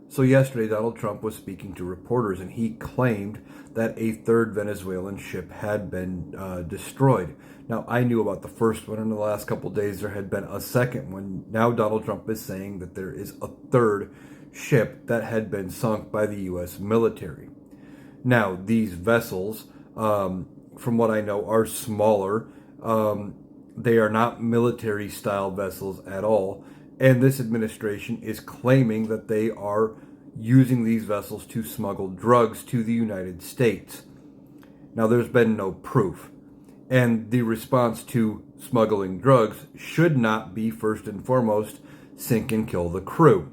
So yesterday, Donald Trump was speaking to reporters, and he claimed that a third Venezuelan ship had been destroyed. Now, I knew about the first one. In the last couple of days, there had been a second one. Now, Donald Trump is saying that there is a third ship that had been sunk by the U.S. military. Now, these vessels, from what I know, are smaller. They are not military-style vessels at all. And this administration is claiming that they are using these vessels to smuggle drugs to the United States. Now, there's been no proof. And the response to smuggling drugs should not be, first and foremost, sink and kill the crew.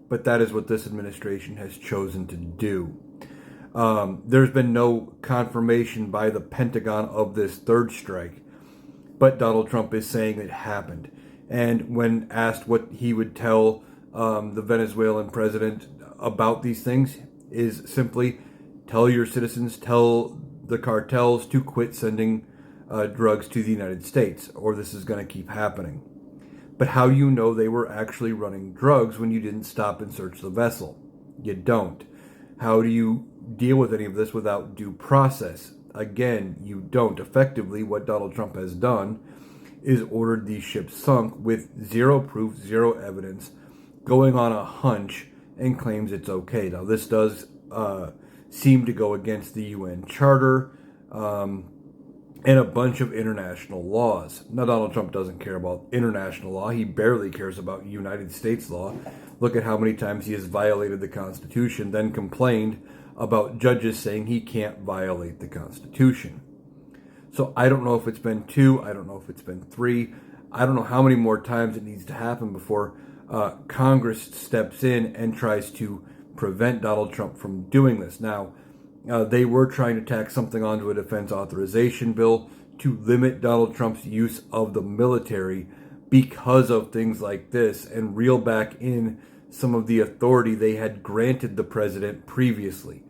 But that is what this administration has chosen to do. There's been no confirmation by the Pentagon of this third strike, but Donald Trump is saying it happened. And when asked what he would tell the Venezuelan president about these things, is simply tell your citizens, tell the cartels to quit sending drugs to the United States, or this is going to keep happening. But how do you know they were actually running drugs when you didn't stop and search the vessel? You don't. How do you deal with any of this without due process? Again, you don't. Effectively, what Donald Trump has done is ordered these ships sunk with zero proof, zero evidence, going on a hunch, and claims it's okay. Now, this does seem to go against the UN Charter and a bunch of international laws. Now, Donald Trump doesn't care about international law. He barely cares about United States law. Look at how many times he has violated the Constitution, then complained about judges saying he can't violate the Constitution. So I don't know if it's been 2. I don't know if it's been 3. I don't know how many more times it needs to happen before Congress steps in and tries to prevent Donald Trump from doing this. Now, they were trying to tack something onto a defense authorization bill to limit Donald Trump's use of the military because of things like this and reel back in some of the authority they had granted the president previously.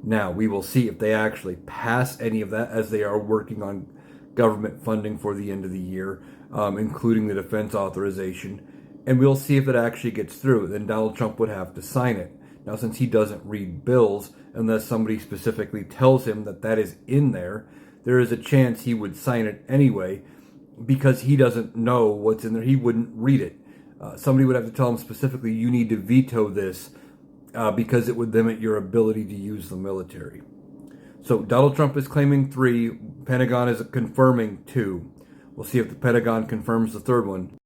Now, we will see if they actually pass any of that, as they are working on government funding for the end of the year, including the defense authorization. And we'll see if it actually gets through. Then Donald Trump would have to sign it. Now, since he doesn't read bills, unless somebody specifically tells him that that is in there, there is a chance he would sign it anyway because he doesn't know what's in there. He wouldn't read it. Somebody would have to tell him specifically, you need to veto this because it would limit your ability to use the military. So Donald Trump is claiming 3. Pentagon is confirming 2. We'll see if the Pentagon confirms the third one.